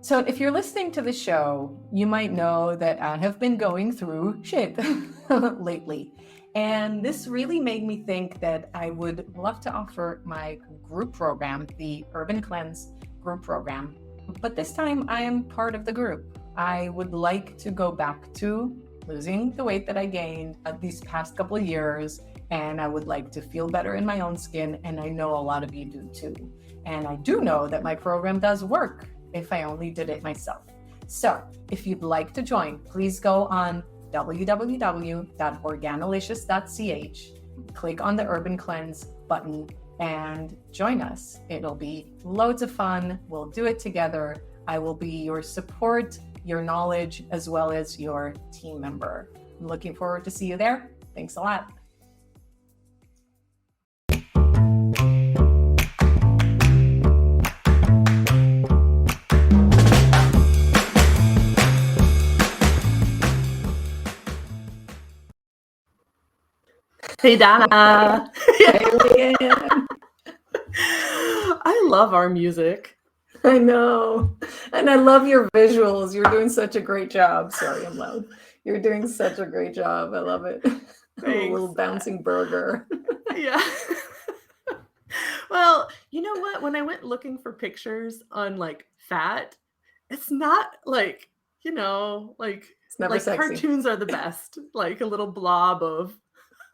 So if you're listening to the show, you might know that I have been going through shit lately. And this really made me think that I would love to offer my group program, the Urban Cleanse group program. But this time I am part of the group. I would like to go back to losing the weight that I gained these past couple of years. And I would like to feel better in my own skin. And I know a lot of you do too. And I do know that my program does work if I only did it myself. So if you'd like to join, please go on www.Organilicious.ch, click on the Urban Cleanse button and join us. It'll be loads of fun. We'll do it together. I will be your support, your knowledge, as well as your team member. I'm looking forward to see you there. Thanks a lot. Hey, Danna. Hey, Megan. I love our music. I know. And I love your visuals. You're doing such a great job. Sorry, I'm loud. You're doing such a great job. I love it. A little bouncing burger. Yeah. Well, you know what? When I went looking for pictures on like fat, it's not like, It's never sexy. Cartoons are the best. Like a little blob of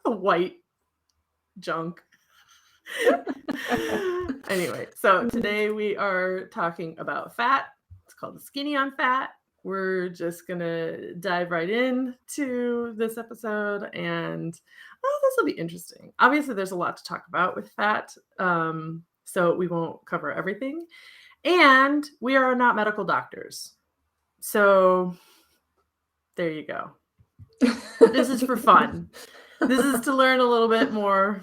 white junk. Anyway, so today we are talking about fat. It's called the Skinny on Fat. We're just gonna dive right into this episode, and this will be interesting. Obviously, there's a lot to talk about with fat, so we won't cover everything. And we are not medical doctors, so there you go. This is for fun. This is to learn a little bit more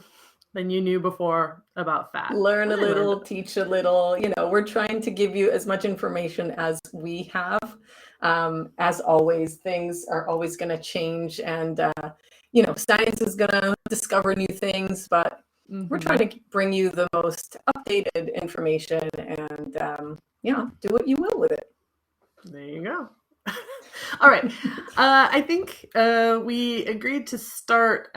than you knew before about fat. Learn a little, teach a little. We're trying to give you as much information as we have. As always, things are always going to change, and science is going to discover new things, but we're trying to bring you the most updated information, and do what you will with it. There you go. All right. I think we agreed to start.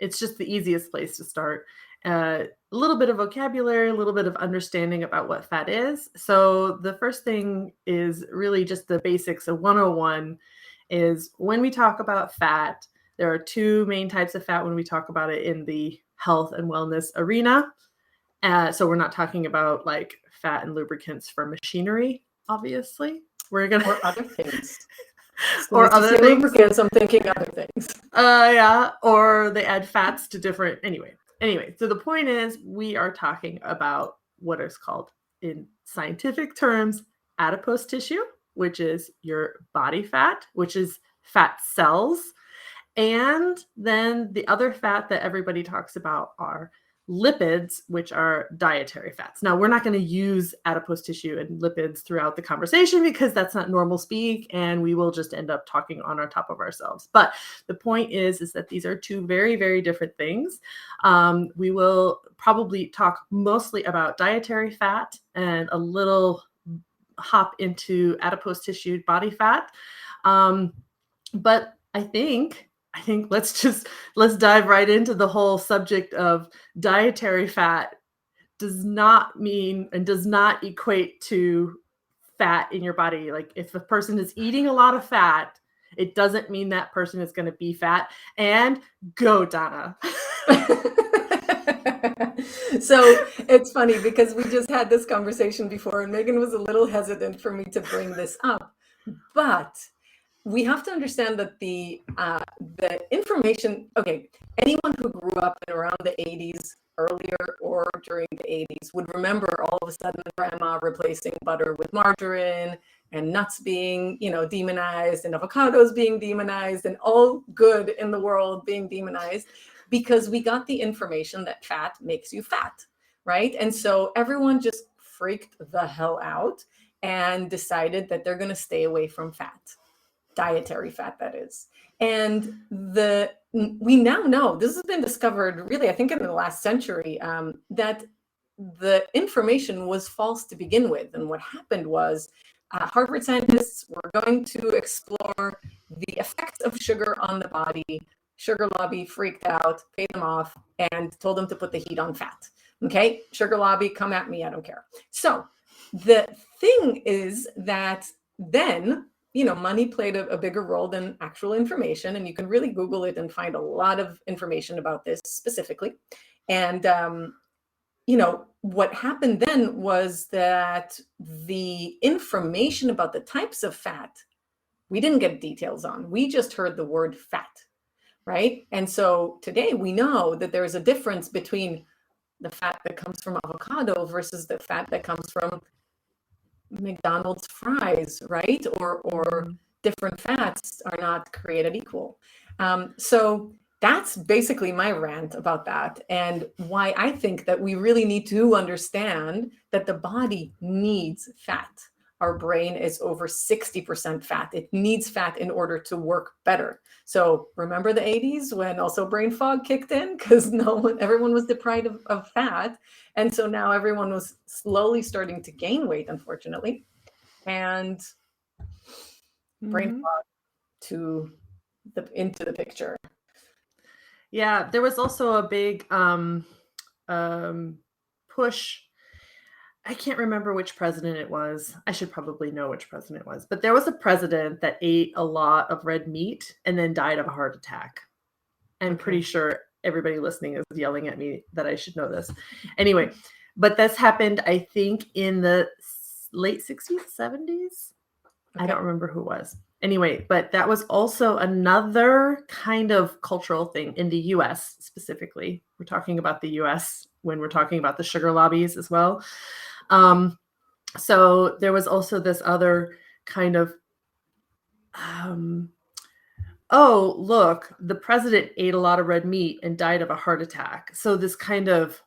It's just the easiest place to start. A little bit of vocabulary, a little bit of understanding about what fat is. So the first thing is really just the basics of 101 is when we talk about fat, there are two main types of fat when we talk about it in the health and wellness arena. So we're not talking about like fat and lubricants for machinery, obviously. We're gonna or other things. Or other things. Lubricants, I'm thinking other things. Yeah. Or they add fats to different. Anyway. So the point is, we are talking about what is called, in scientific terms, adipose tissue, which is your body fat, which is fat cells, and then the other fat that everybody talks about are lipids, which are dietary fats. Now, we're not going to use adipose tissue and lipids throughout the conversation because that's not normal speak, and we will just end up talking on our top of ourselves. But the point is that these are two very, very different things. We will probably talk mostly about dietary fat and a little hop into adipose tissue body fat. But I think let's dive right into the whole subject of dietary fat. Does not mean and does not equate to fat in your body. Like if a person is eating a lot of fat, it doesn't mean that person is going to be fat. And go, Danna. So it's funny because we just had this conversation before and Megan was a little hesitant for me to bring this up, but we have to understand that the information, anyone who grew up in around the 80s, earlier or during the 80s, would remember all of a sudden grandma replacing butter with margarine and nuts being, demonized and avocados being demonized and all good in the world being demonized because we got the information that fat makes you fat, right? And so everyone just freaked the hell out and decided that they're going to stay away from fat. Dietary fat, that is. And we now know, this has been discovered really, I think in the last century, that the information was false to begin with. And what happened was Harvard scientists were going to explore the effects of sugar on the body. Sugar lobby freaked out, paid them off, and told them to put the heat on fat. Okay, sugar lobby, come at me, I don't care. So the thing is that then, money played a bigger role than actual information. And you can really Google it and find a lot of information about this specifically. And, what happened then was that the information about the types of fat, we didn't get details on. We just heard the word fat, right? And so today we know that there is a difference between the fat that comes from avocado versus the fat that comes from McDonald's fries, right? Or different fats are not created equal. So that's basically my rant about that, and why I think that we really need to understand that the body needs fat. Our brain is over 60% fat. It needs fat in order to work better. So remember the 80s when also brain fog kicked in because everyone was deprived of fat. And so now everyone was slowly starting to gain weight, unfortunately. And brain fog into the picture. Yeah, there was also a big push. I can't remember which president it was. I should probably know which president it was. But there was a president that ate a lot of red meat and then died of a heart attack. I'm pretty sure everybody listening is yelling at me that I should know this. Anyway, but this happened, I think, in the late 60s, 70s. I don't remember who it was. Anyway, but that was also another kind of cultural thing in the US specifically. We're talking about the US when we're talking about the sugar lobbies as well. So there was also this other kind of, oh, look, the president ate a lot of red meat and died of a heart attack. So this kind of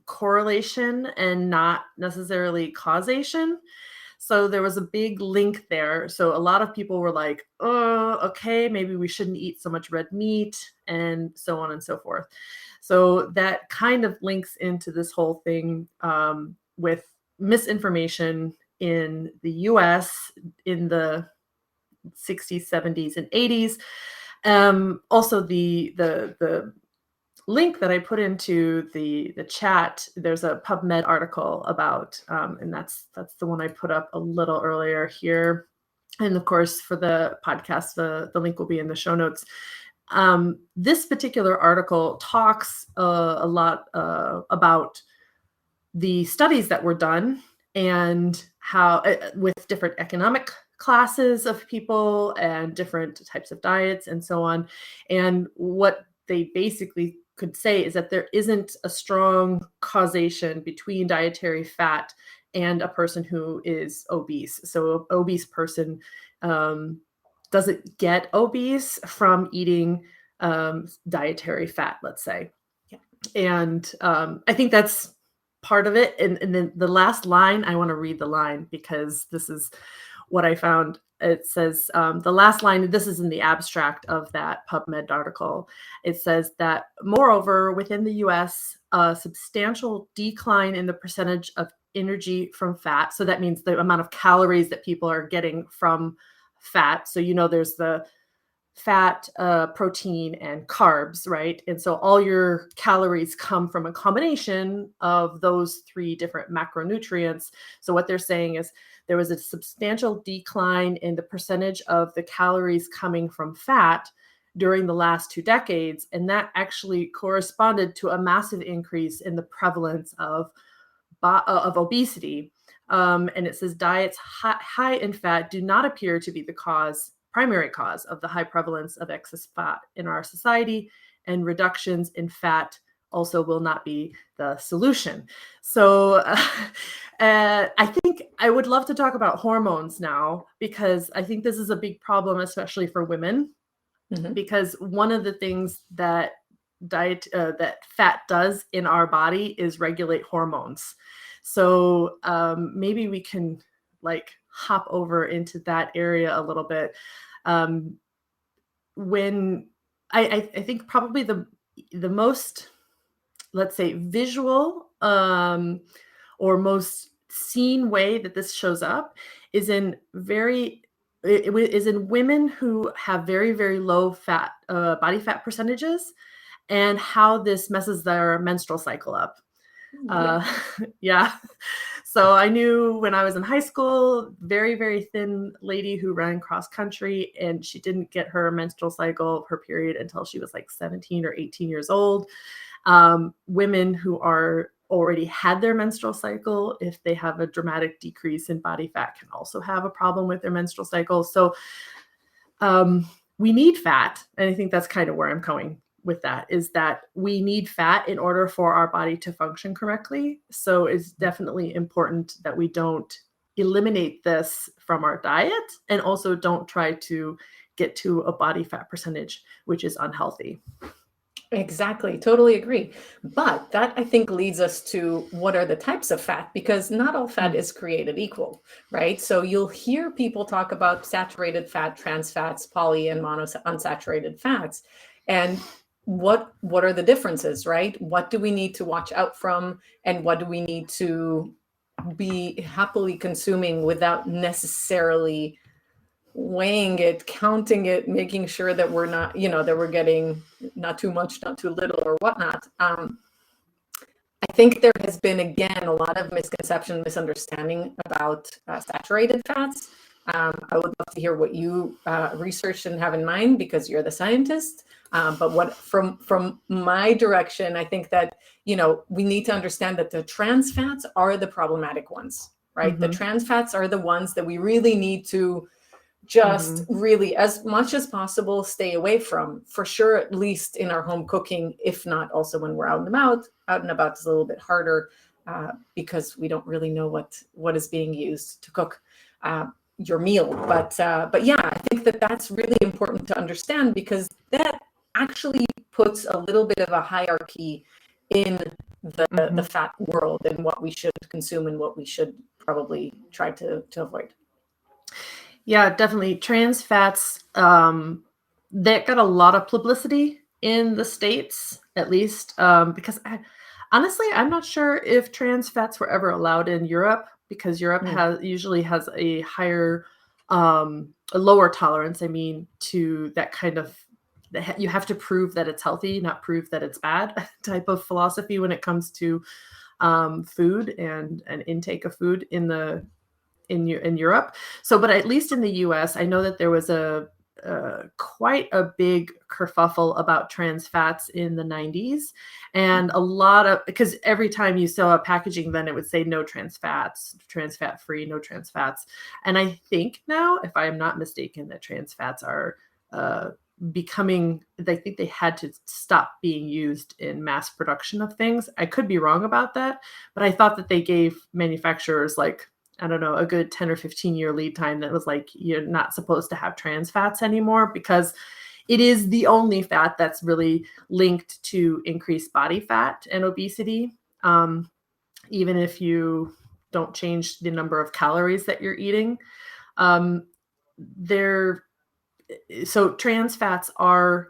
correlation and not necessarily causation. So there was a big link there. So a lot of people were like, oh, okay, maybe we shouldn't eat so much red meat and so on and so forth. So that kind of links into this whole thing with misinformation in the US in the 60s, 70s, and 80s. Also, the link that I put into the chat, there's a PubMed article about, and that's the one I put up a little earlier here. And of course, for the podcast, the link will be in the show notes. This particular article talks a lot about the studies that were done and how with different economic classes of people and different types of diets and so on. And what they basically could say is that there isn't a strong causation between dietary fat and a person who is obese. So an obese person doesn't get obese from eating dietary fat, let's say. Yeah. And I think that's part of it. And then the last line, I want to read the line because this is what I found. It says, the last line, this is in the abstract of that PubMed article. It says that, moreover, within the US, a substantial decline in the percentage of energy from fat. So that means the amount of calories that people are getting from fat. So, there's the fat, protein, and carbs, right? And so all your calories come from a combination of those three different macronutrients. So what they're saying is there was a substantial decline in the percentage of the calories coming from fat during the last 2 decades. And that actually corresponded to a massive increase in the prevalence of obesity. And it says diets high in fat do not appear to be the primary cause of the high prevalence of excess fat in our society, and reductions in fat also will not be the solution. So I think I would love to talk about hormones now, because I think this is a big problem, especially for women, because one of the things that that fat does in our body is regulate hormones. So maybe we can hop over into that area a little bit. When I think probably the most let's say, visual or most seen way that this shows up is in women who have very, very low fat, body fat percentages, and how this messes their menstrual cycle up. Yeah. Yeah. So I knew when I was in high school, very, very thin lady who ran cross country, and she didn't get her menstrual cycle, her period, until she was like 17 or 18 years old. Women who are already had their menstrual cycle, if they have a dramatic decrease in body fat, can also have a problem with their menstrual cycle. So we need fat. And I think that's kind of where I'm going with that, is that we need fat in order for our body to function correctly. So it's definitely important that we don't eliminate this from our diet, and also don't try to get to a body fat percentage which is unhealthy. Exactly. Totally agree. But that, I think, leads us to what are the types of fat, because not all fat is created equal, right? So you'll hear people talk about saturated fat, trans fats, poly and monounsaturated fats. And what are the differences, right? What do we need to watch out from, and what do we need to be happily consuming without necessarily weighing it, counting it, making sure that we're not, that we're getting not too much, not too little, or whatnot. I think there has been, again, a lot of misconception, misunderstanding about saturated fats. I would love to hear what you researched and have in mind, because you're the scientist. But what from my direction, I think that, we need to understand that the trans fats are the problematic ones, right? The trans fats are the ones that we really need to just really, as much as possible, stay away from, for sure, at least in our home cooking, if not also when we're out and about. Out and about is a little bit harder because we don't really know what is being used to cook your meal. But yeah, I think that that's really important to understand, because that actually puts a little bit of a hierarchy in the fat world, and what we should consume and what we should probably try to avoid. Yeah, definitely. Trans fats, that got a lot of publicity in the States, at least, because honestly, I'm not sure if trans fats were ever allowed in Europe, because Europe usually has a higher, a lower tolerance, to that kind of, you have to prove that it's healthy, not prove that it's bad type of philosophy when it comes to food and intake of food in Europe. So, but at least in the US, I know that there was quite a big kerfuffle about trans fats in the 90s. And because every time you saw a packaging, then it would say no trans fats, trans fat free, no trans fats. And I think now, if I am not mistaken, that trans fats are becoming, I think they had to stop being used in mass production of things. I could be wrong about that, but I thought that they gave manufacturers, like, I don't know, a good 10 or 15 year lead time that was like, you're not supposed to have trans fats anymore, because it is the only fat that's really linked to increased body fat and obesity. Even if you don't change the number of calories that you're eating. So trans fats are,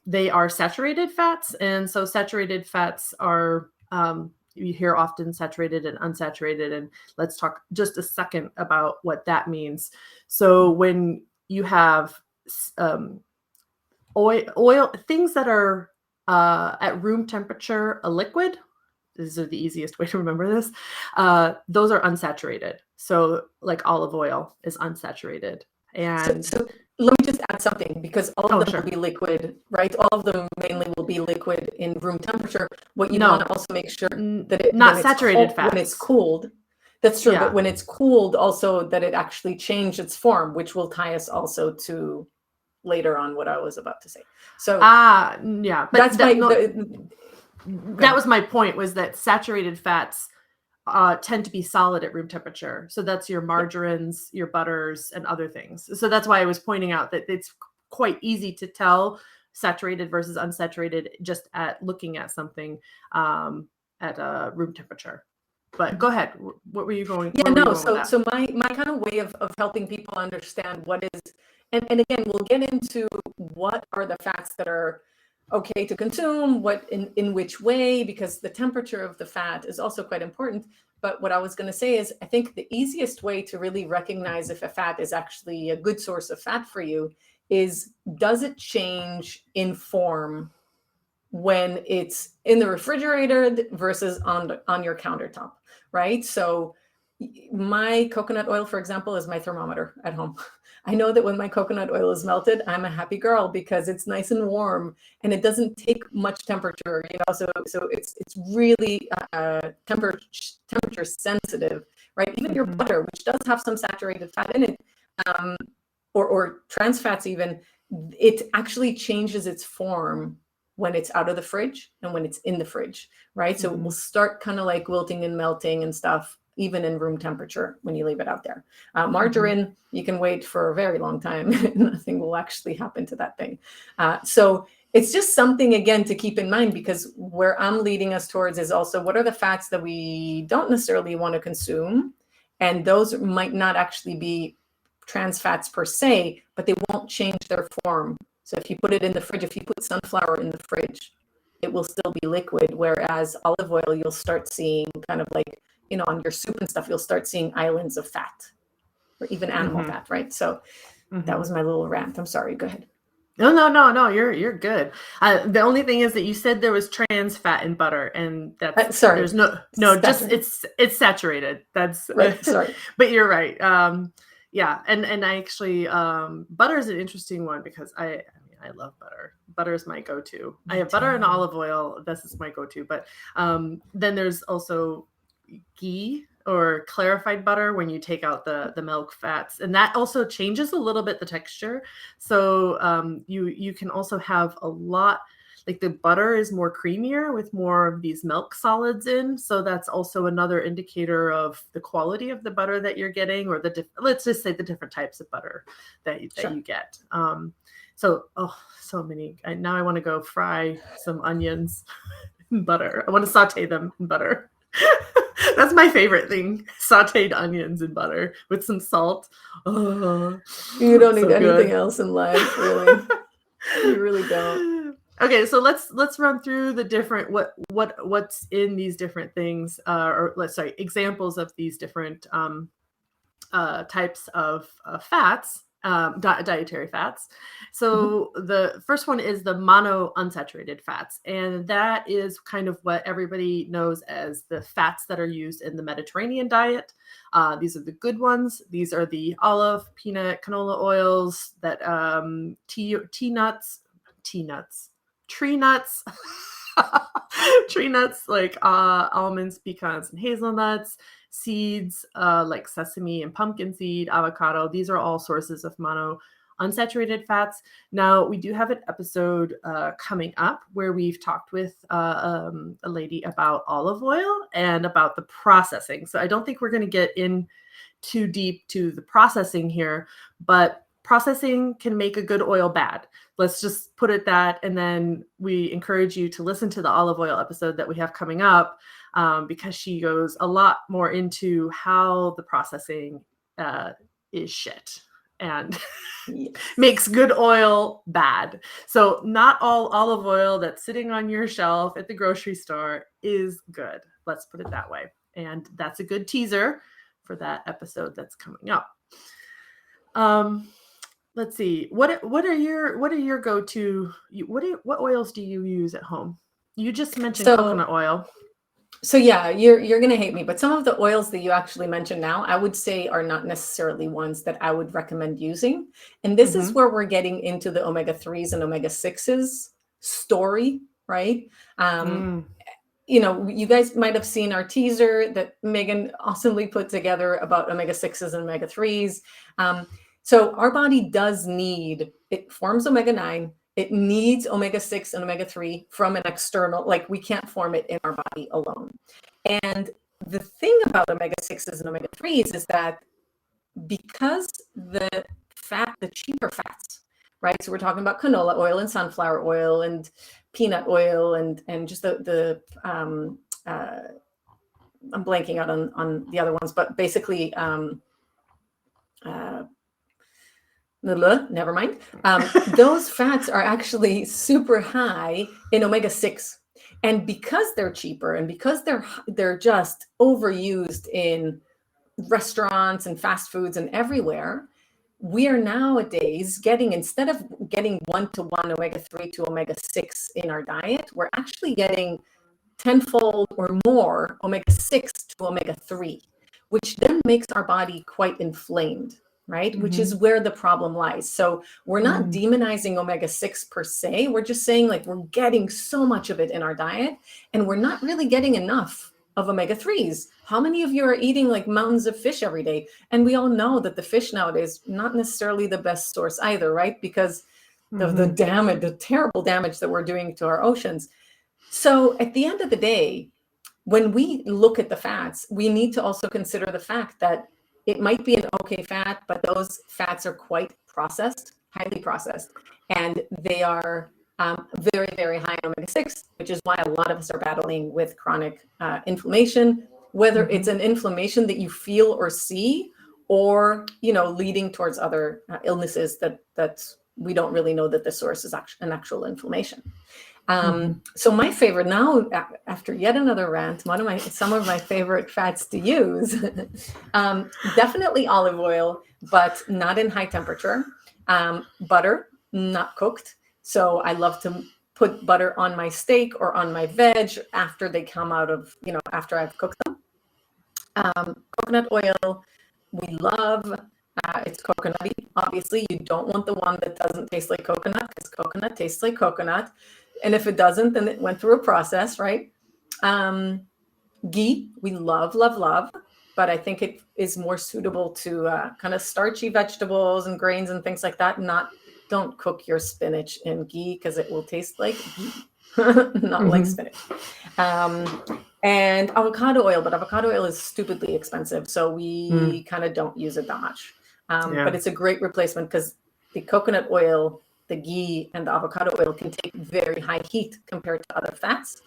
they are saturated fats. And so saturated fats are, you hear often saturated and unsaturated, and let's talk just a second about what that means. So when you have oil, things that are at room temperature, a liquid, these are the easiest way to remember this, those are unsaturated. So like olive oil is unsaturated. And so let me just add something, because all of them will be liquid, right? All of them mainly will be liquid in room temperature. What you want to also make sure that not saturated fats. When it's cooled, that's true. But when it's cooled, also that it actually changed its form, which will tie us also to later on what I was about to say. So yeah, but that's that was my point, was that saturated fats tend to be solid at room temperature. So that's your margarines, your butters, and other things. So that's why I was pointing out that it's quite easy to tell saturated versus unsaturated just at looking at something at room temperature. But go ahead. What were you going? Yeah, no. So my kind of way of helping people understand what is, and again, we'll get into what are the fats that are okay to consume, what in which way, because the temperature of the fat is also quite important. But what I was going to say is, I think the easiest way to really recognize if a fat is actually a good source of fat for you is, does it change in form when it's in the refrigerator versus on your countertop, right? So my coconut oil, for example, is my thermometer at home. I know that when my coconut oil is melted, I'm a happy girl because it's nice and warm and it doesn't take much temperature, so it's really temperature sensitive, right? Even your butter, which does have some saturated fat in it, or trans fats even, it actually changes its form when it's out of the fridge and when it's in the fridge, right? So it will start kind of like wilting and melting and stuff, even in room temperature when you leave it out there. Margarine, you can wait for a very long time. Nothing will actually happen to that thing. So it's just something, again, to keep in mind, because where I'm leading us towards is also, what are the fats that we don't necessarily want to consume? And those might not actually be trans fats per se, but they won't change their form. So if you put it in the fridge, if you put sunflower in the fridge, it will still be liquid. Whereas olive oil, you'll start seeing kind of like, on your soup and stuff, you'll start seeing islands of fat, or even animal fat, right? So that was my little rant. I'm sorry. Go ahead. No. You're good. The only thing is that you said there was trans fat in butter, and that's sorry. There's just it's saturated. That's right. Sorry, but you're right. Yeah, and I actually butter is an interesting one because I love butter. Butter is my go-to. I have butter and olive oil. This is my go-to. But then there's also ghee, or clarified butter, when you take out the milk fats, and that also changes a little bit the texture. So you can also have a lot, like the butter is more creamier with more of these milk solids in. So that's also another indicator of the quality of the butter that you're getting, or let's just say the different types of butter that you get. So many. Now I want to go fry some onions in butter. I want to saute them in butter. That's my favorite thing. Sauteed onions in butter with some salt. Oh, you don't need anything else in life, really. You really don't. Okay, so let's run through the different what's in these different things, examples of these different types of fats, dietary fats. So the first one is the monounsaturated fats, and that is kind of what everybody knows as the fats that are used in the Mediterranean diet. These are the good ones. These are the olive, peanut, canola oils, that tree nuts, tree nuts like almonds, pecans, and hazelnuts. Seeds like sesame and pumpkin seed, avocado. These are all sources of monounsaturated fats. Now, we do have an episode coming up where we've talked with a lady about olive oil and about the processing. So I don't think we're going to get in too deep to the processing here, but processing can make a good oil bad. Let's just put it that. And then we encourage you to listen to the olive oil episode that we have coming up, because she goes a lot more into how the processing is shit and makes good oil bad. So not all olive oil that's sitting on your shelf at the grocery store is good. Let's put it that way. And that's a good teaser for that episode that's coming up. Let's see. What are your go-to? What oils do you use at home? You just mentioned coconut oil. So yeah, you're gonna hate me, but some of the oils that you actually mentioned now, I would say are not necessarily ones that I would recommend using. And this is where we're getting into the omega-3s and omega-6s story, right? You guys might have seen our teaser that Megan awesomely put together about omega-6s and omega-3s. So our body does need, it forms omega-9. It needs omega-6 and omega-3 from an external, like we can't form it in our body alone. And the thing about omega-6s and omega-3s is that because the cheaper fats, right? So we're talking about canola oil and sunflower oil and peanut oil and just I'm blanking out on the other ones, but basically, never mind. Those fats are actually super high in omega-6. And because they're cheaper and because they're just overused in restaurants and fast foods and everywhere, we are nowadays getting, instead of getting 1-to-1 omega-3 to omega-6 in our diet, we're actually getting tenfold or more omega-6 to omega-3, which then makes our body quite inflamed, right? Mm-hmm. Which is where the problem lies. So we're not demonizing omega-6 per se. We're just saying, like, we're getting so much of it in our diet and we're not really getting enough of omega-3s. How many of you are eating like mountains of fish every day? And we all know that the fish nowadays, not necessarily the best source either, right? Because of the damage, the terrible damage that we're doing to our oceans. So at the end of the day, when we look at the fats, we need to also consider the fact that it might be an okay fat, but those fats are quite processed, highly processed, and they are very, very high in omega-6, which is why a lot of us are battling with chronic inflammation, whether it's an inflammation that you feel or see, or, you know, leading towards other illnesses that we don't really know that the source is an actual inflammation. So my favorite now, after yet another rant, some of my favorite fats to use, definitely olive oil, but not in high temperature. Butter, not cooked. So I love to put butter on my steak or on my veg after they come out of, you know, after I've cooked them. Coconut oil, we love. It's coconutty. Obviously, you don't want the one that doesn't taste like coconut, because coconut tastes like coconut. And if it doesn't, then it went through a process, right? Ghee, we love, love, love. But I think it is more suitable to kind of starchy vegetables and grains and things like that. Don't cook your spinach in ghee, because it will taste like ghee, not like spinach. And avocado oil, but avocado oil is stupidly expensive, so we kind of don't use it that much. But it's a great replacement, because the coconut oil, the ghee, and the avocado oil can take very high heat compared to other fats,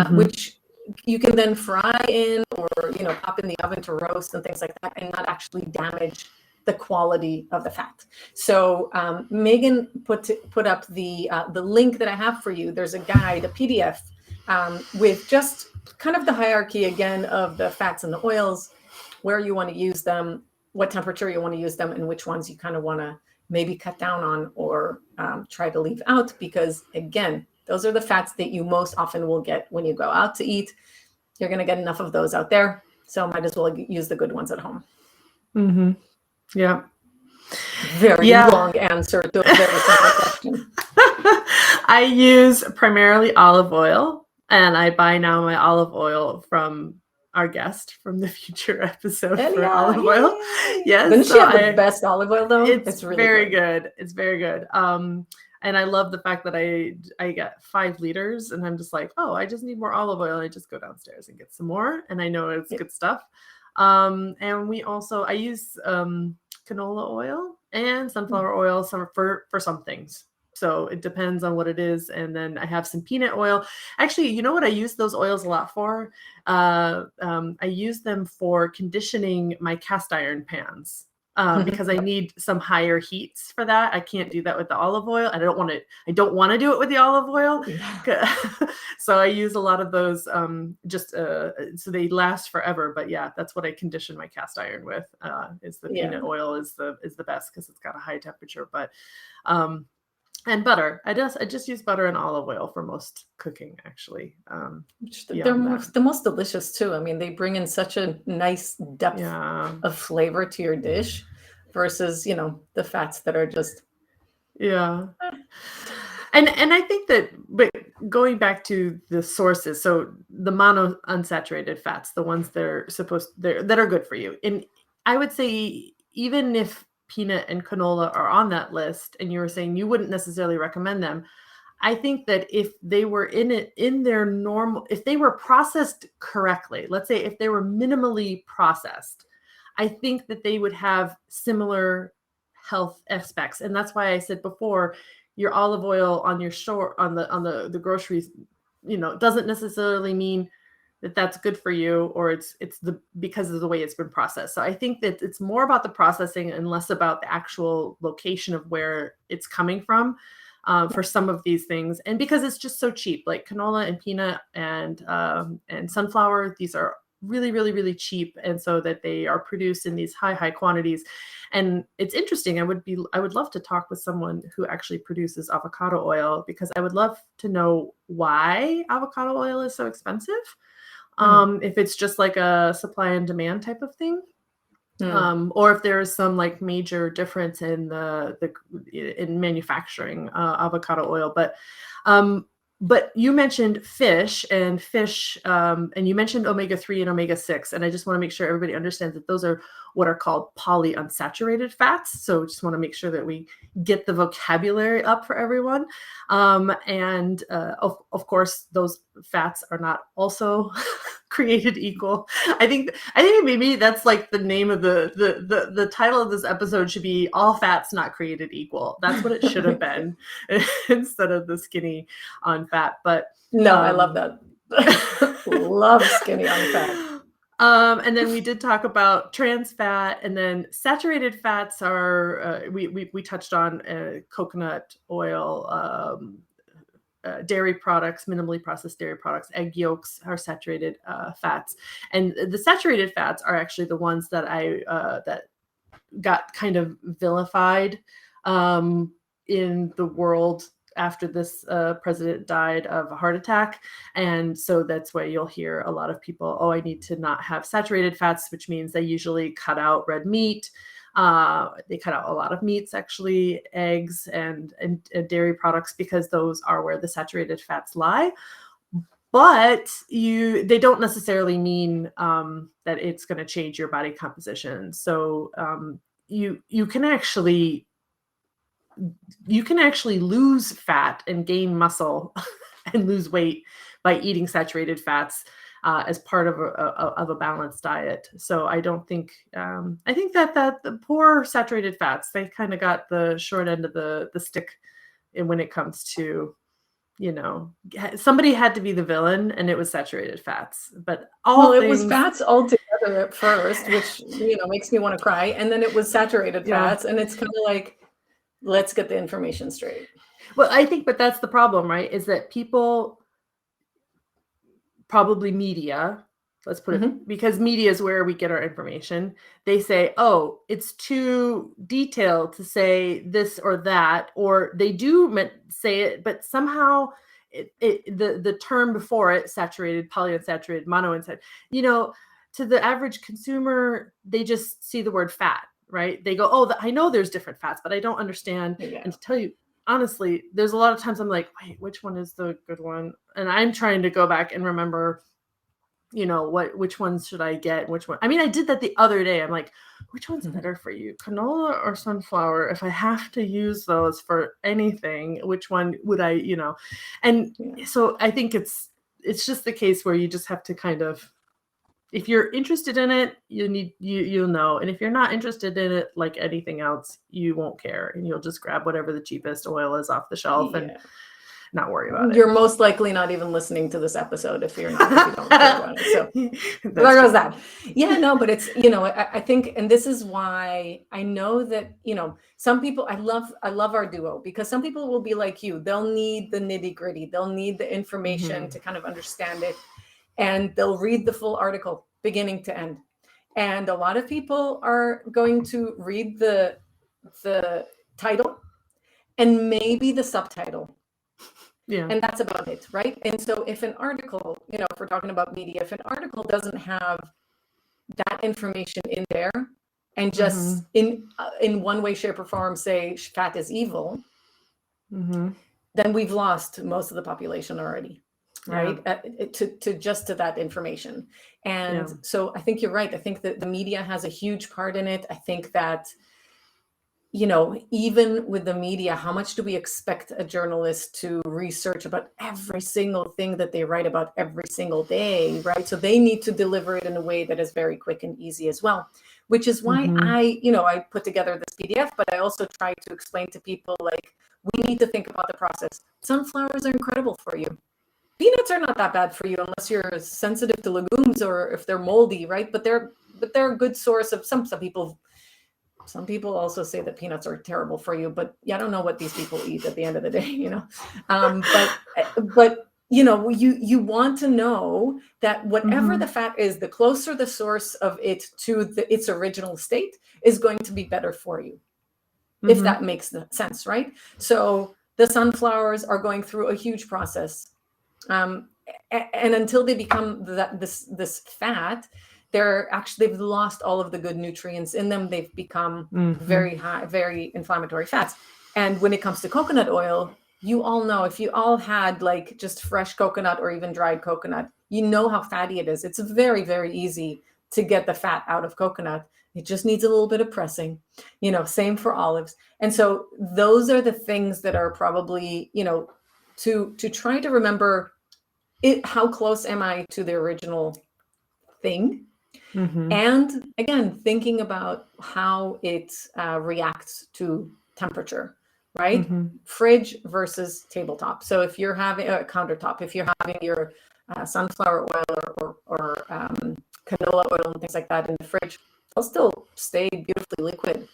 which you can then fry in, or, you know, pop in the oven to roast and things like that, and not actually damage the quality of the fat. So Megan put up the link that I have for you. There's a guide, a PDF, with just kind of the hierarchy again of the fats and the oils, where you want to use them, what temperature you want to use them, and which ones you kind of want to maybe cut down on or try to leave out, because again, those are the fats that you most often will get when you go out to eat. You're going to get enough of those out there, so might as well use the good ones at home. Yeah. Very long answer to a very simple question. I use primarily olive oil, and I buy now my olive oil from our guest from the future episode for olive oil. Yes. Doesn't she have the best olive oil though? It's really very good. It's very good. And I love the fact that I get 5 liters, and I'm just like, oh, I just need more olive oil. And I just go downstairs and get some more, and I know it's good stuff. And I use canola oil and sunflower oil for some things. So it depends on what it is. And then I have some peanut oil. Actually, you know what I use those oils a lot for? I use them for conditioning my cast iron pans. Because I need some higher heats for that. I can't do that with the olive oil. And I don't want to do it with the olive oil. So I use a lot of those so they last forever. But yeah, that's what I condition my cast iron with, is the peanut oil is the best, because it's got a high temperature. But and butter. I just use butter and olive oil for most cooking, actually. They're the most delicious too. I mean, they bring in such a nice depth of flavor to your dish, versus, you know, the fats that are just And I think that, but going back to the sources, so the monounsaturated fats, the ones that are good for you, and I would say even if peanut and canola are on that list, and you were saying you wouldn't necessarily recommend them, I think that if they were if they were processed correctly, let's say if they were minimally processed, I think that they would have similar health aspects. And that's why I said before, your olive oil on your store, on the groceries, you know, doesn't necessarily mean that that's good for you, or it's because of the way it's been processed. So I think that it's more about the processing and less about the actual location of where it's coming from for some of these things. And because it's just so cheap, like canola and peanut and sunflower, these are really, really, really cheap. And so that they are produced in these high quantities. And it's interesting. I would love to talk with someone who actually produces avocado oil, because I would love to know why avocado oil is so expensive. If it's just like a supply and demand type of thing. Or if there is some like major difference in in manufacturing avocado oil. But you mentioned fish, and you mentioned omega-3 and omega-6. And I just want to make sure everybody understands that those are what are called polyunsaturated fats. So just want to make sure that we get the vocabulary up for everyone. Of course, those fats are not also created equal. I think maybe that's like the name of the title of this episode should be All Fats Not Created Equal. That's what it should have been instead of the skinny on fat. But no, I love that. Love skinny on fat. And then we did talk about trans fat, and then saturated fats are we touched on coconut oil, dairy products, minimally processed dairy products, egg yolks are saturated fats. And the saturated fats are actually the ones that that got kind of vilified in the world after this president died of a heart attack. And so that's why you'll hear a lot of people, oh, I need to not have saturated fats, which means they usually cut out red meat. They cut out a lot of meats, actually, eggs and dairy products, because those are where the saturated fats lie. But they don't necessarily mean that it's going to change your body composition. So you can actually lose fat and gain muscle and lose weight by eating saturated fats as part of a balanced diet. So I don't think I think that the poor saturated fats, they kind of got the short end of the stick when it comes to, somebody had to be the villain, and it was saturated fats. But it was fats altogether at first, which makes me want to cry, and then it was saturated fats, and it's kind of like, let's get the information straight. Well, I think, but that's the problem, right? Is that people, probably media, let's put it, because media is where we get our information. They say, oh, it's too detailed to say this or that, or they do say it, but somehow the term before it, saturated, polyunsaturated, monounsaturated, to the average consumer, they just see the word fat. Right? They go, oh, I know there's different fats, but I don't understand. Yeah. And to tell you, honestly, there's a lot of times I'm like, wait, which one is the good one? And I'm trying to go back and remember, which ones should I get? Which one? I mean, I did that the other day. I'm like, which one's better for you? Canola or sunflower? If I have to use those for anything, which one would I, And so I think it's just the case where you just have to kind of, if you're interested in it, you'll know. And if you're not interested in it, like anything else, you won't care, and you'll just grab whatever the cheapest oil is off the shelf and not worry about it. You're most likely not even listening to this episode if you don't care about it. So there goes that. Yeah, no, but it's, I think, and this is why I know that, some people, I love our duo, because some people will be like you. They'll need the nitty gritty. They'll need the information to kind of understand it. And they'll read the full article beginning to end. And a lot of people are going to read the title and maybe the subtitle. Yeah. And that's about it, right? And so if an article, if we're talking about media, if an article doesn't have that information in there and just in one way, shape, or form say fat is evil, then we've lost most of the population already. Right. To that information. And so I think you're right. I think that the media has a huge part in it. I think that, even with the media, how much do we expect a journalist to research about every single thing that they write about every single day, right? So they need to deliver it in a way that is very quick and easy as well, which is why I put together this PDF, but I also try to explain to people, like, we need to think about the process. Sunflowers are incredible for you. peanuts are not that bad for you unless you're sensitive to legumes or if they're moldy, right? But they're a good source of some people. Some people also say that peanuts are terrible for you, but I don't know what these people eat at the end of the day, but you want to know that whatever the fat is, the closer the source of it to its original state is going to be better for you, if that makes sense, right? So the sunflowers are going through a huge process, and until they become this fat, they've lost all of the good nutrients in them. They've become very high, very inflammatory fats. And when it comes to coconut oil, you all know, if you all had like just fresh coconut or even dried coconut, you know how fatty it is. It's very, very easy to get the fat out of coconut. It just needs a little bit of pressing, same for olives. And so those are the things that are probably, to try to remember how close am I to the original thing? And again, thinking about how it reacts to temperature, right? Fridge versus tabletop. So if you're having a countertop, if you're having your sunflower oil or canola oil and things like that in the fridge, they'll still stay beautifully liquid.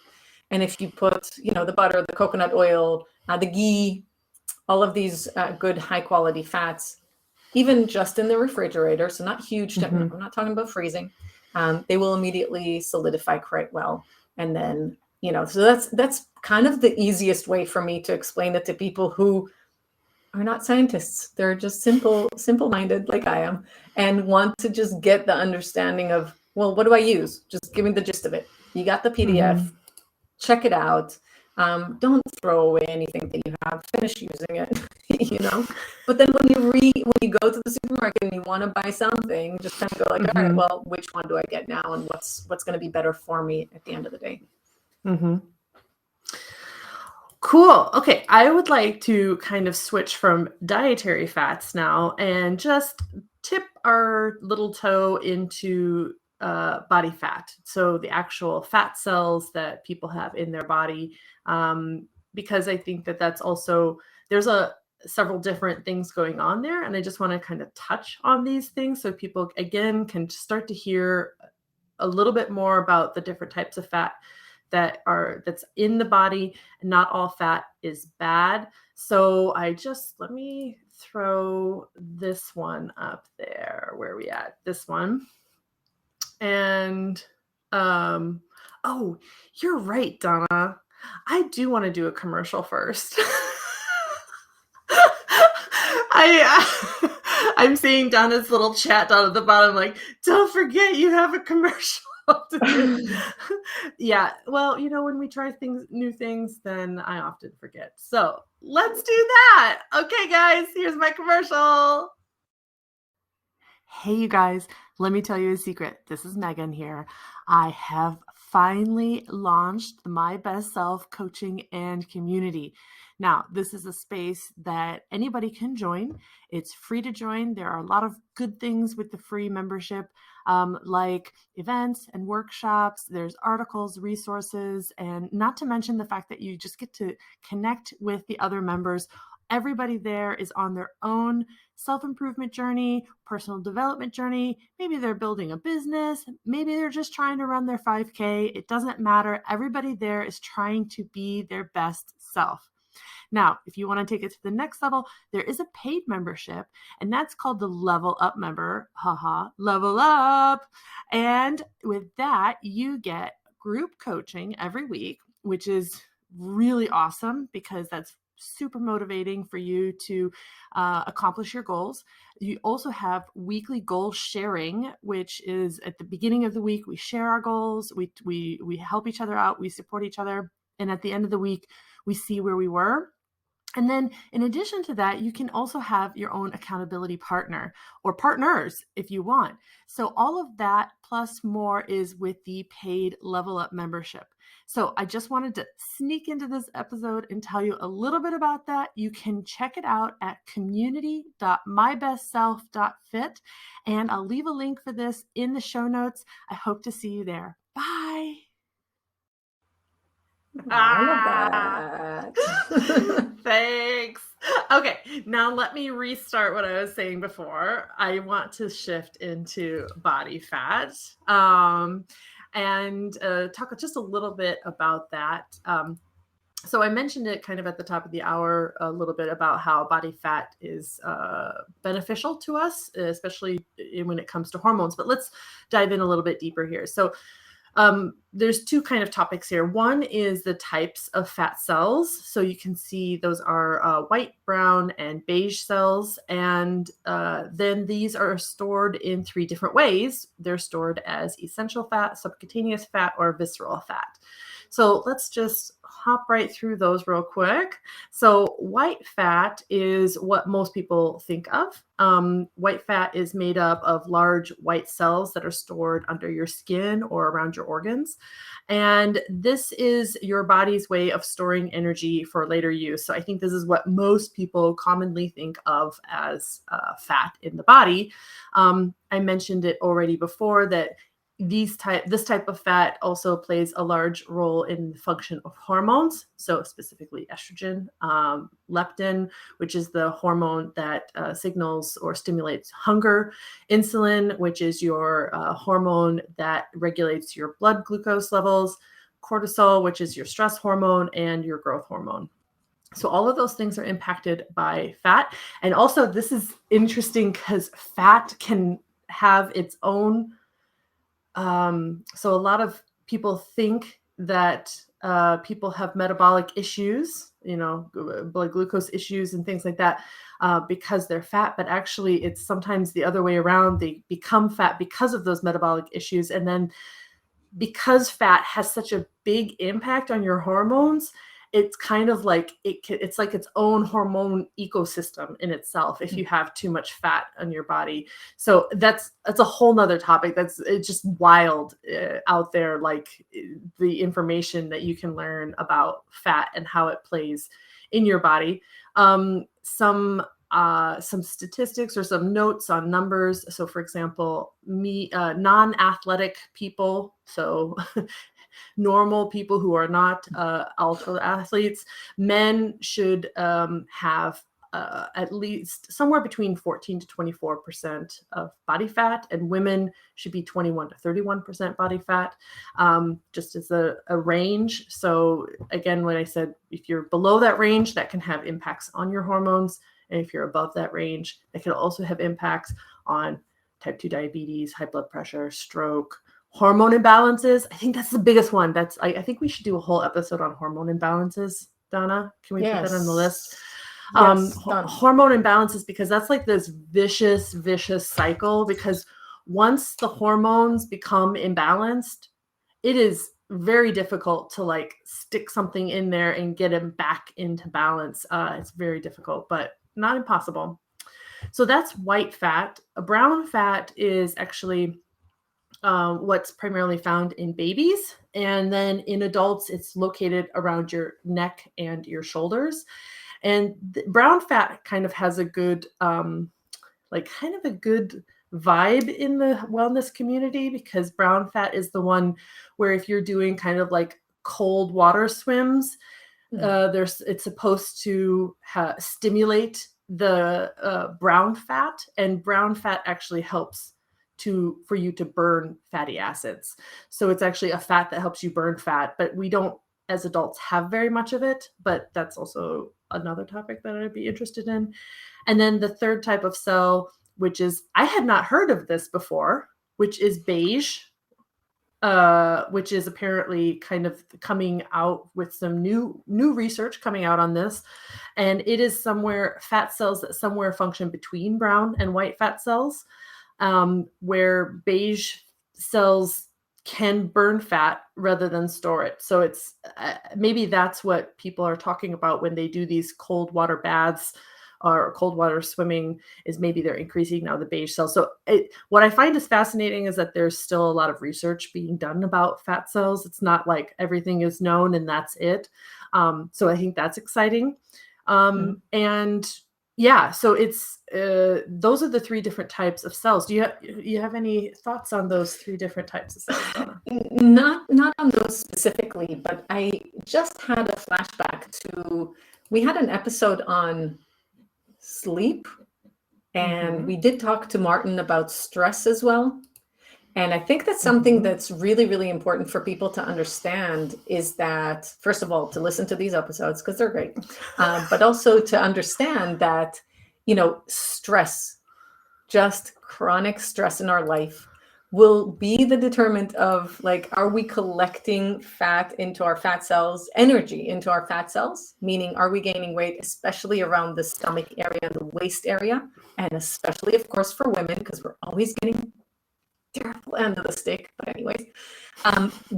And if you put, the butter, the coconut oil, the ghee, all of these good high quality fats, even just in the refrigerator, so not huge, I'm not talking about freezing, they will immediately solidify quite well. And then, so that's kind of the easiest way for me to explain it to people who are not scientists. They're just simple-minded like I am, and want to just get the understanding of, well, what do I use? Just give me the gist of it. You got the PDF, check it out. Don't throw away anything that you have. Finish using it, But then when you go to the supermarket and you want to buy something, just kind of go like, all right, well, which one do I get now, and what's going to be better for me at the end of the day? Cool. Okay, I would like to kind of switch from dietary fats now and just tip our little toe into body fat. So the actual fat cells that people have in their body, because I think that that's also, there's several different things going on there. And I just want to kind of touch on these things so people, again, can start to hear a little bit more about the different types of fat that's in the body. Not all fat is bad. So let me throw this one up there. Where are we at? This one. And, oh, you're right, Donna. I do want to do a commercial first. I'm seeing Donna's little chat down at the bottom, like, don't forget you have a commercial to do. Yeah, well, when we try new things, then I often forget. So let's do that. Okay, guys, here's my commercial. Hey, you guys, let me tell you a secret. This is Megan here. I have finally launched the My Best Self coaching and community. Now, this is a space that anybody can join. It's free to join. There are a lot of good things with the free membership, like events and workshops. There's articles, resources, and not to mention the fact that you just get to connect with the other members. Everybody there is on their own self-improvement journey, personal development journey. Maybe they're building a business. Maybe they're just trying to run their 5K. It doesn't matter. Everybody there is trying to be their best self. Now, if you want to take it to the next level, there is a paid membership, and that's called the Level Up member. Level up. And with that, you get group coaching every week, which is really awesome because that's super motivating for you to accomplish your goals. You also have weekly goal sharing, which is at the beginning of the week, we share our goals, we help each other out, we support each other. And at the end of the week, we see where we were. And then in addition to that, you can also have your own accountability partner or partners if you want. So all of that plus more is with the paid Level Up membership. So I just wanted to sneak into this episode and tell you a little bit about that. You can check it out at community.mybestself.fit. And I'll leave a link for this in the show notes. I hope to see you there. Bye. I love that. Thanks. Okay, now let me restart what I was saying before. I want to shift into body fat and talk just a little bit about that. So I mentioned it kind of at the top of the hour a little bit about how body fat is beneficial to us, especially when it comes to hormones. But let's dive in a little bit deeper here. So there's two kind of topics here. One is the types of fat cells. So you can see those are white, brown, and beige cells. And then these are stored in three different ways. They're stored as essential fat, subcutaneous fat, or visceral fat. So let's just hop right through those real quick. So white fat is what most people think of. White fat is made up of large white cells that are stored under your skin or around your organs. And this is your body's way of storing energy for later use. So I think this is what most people commonly think of as fat in the body. I mentioned it already before that this type of fat also plays a large role in the function of hormones. So specifically estrogen, leptin, which is the hormone that signals or stimulates hunger, insulin, which is your hormone that regulates your blood glucose levels, cortisol, which is your stress hormone, and your growth hormone. So all of those things are impacted by fat. And also this is interesting because fat can have its own so a lot of people think that people have metabolic issues, blood glucose issues and things like that because they're fat, but actually it's sometimes the other way around. They become fat because of those metabolic issues. And then because fat has such a big impact on your hormones, it's kind of like it's like its own hormone ecosystem in itself if you have too much fat on your body. So that's a whole nother topic. It's just wild out there, like the information that you can learn about fat and how it plays in your body. Some statistics or some notes on numbers. So for example, non-athletic people, so normal people who are not ultra athletes, men should have at least somewhere between 14 to 24% of body fat, and women should be 21 to 31% body fat, just as a range. So again, when I said if you're below that range, that can have impacts on your hormones. And if you're above that range, that can also have impacts on type 2 diabetes, high blood pressure, stroke, hormone imbalances. I think that's the biggest one. I think we should do a whole episode on hormone imbalances. Donna, can we put that on the list? Yes, hormone imbalances, because that's like this vicious cycle, because once the hormones become imbalanced, it is very difficult to like stick something in there and get them back into balance. It's very difficult, but not impossible. So that's white fat. A brown fat is actually what's primarily found in babies. And then in adults, it's located around your neck and your shoulders. And brown fat kind of has a good, kind of a good vibe in the wellness community, because brown fat is the one where if you're doing kind of like cold water swims, it's supposed to stimulate the brown fat, and brown fat actually helps for you to burn fatty acids. So it's actually a fat that helps you burn fat, but we don't as adults have very much of it, but that's also another topic that I'd be interested in. And then the third type of cell, which is, I had not heard of this before, which is beige, which is apparently kind of coming out with some new research coming out on this. And it is fat cells that somewhere function between brown and white fat cells, where beige cells can burn fat rather than store it. So it's maybe that's what people are talking about when they do these cold water baths or cold water swimming, is maybe they're increasing now the beige cells. So what I find is fascinating is that there's still a lot of research being done about fat cells. It's not like everything is known and that's it. So I think that's exciting. And yeah, so it's those are the three different types of cells. Do you have any thoughts on those three different types of cells, Donna? Not on those specifically, but I just had a flashback to, we had an episode on sleep, and Mhm. we did talk to Martin about stress as well. And I think that's something that's really, really important for people to understand, is that, first of all, to listen to these episodes because they're great, but also to understand that, stress, just chronic stress in our life, will be the determinant of, like, are we collecting fat into our fat cells, energy into our fat cells, meaning are we gaining weight, especially around the stomach area and the waist area, and especially, of course, for women, because we're always getting terrible end of the stick. But anyways,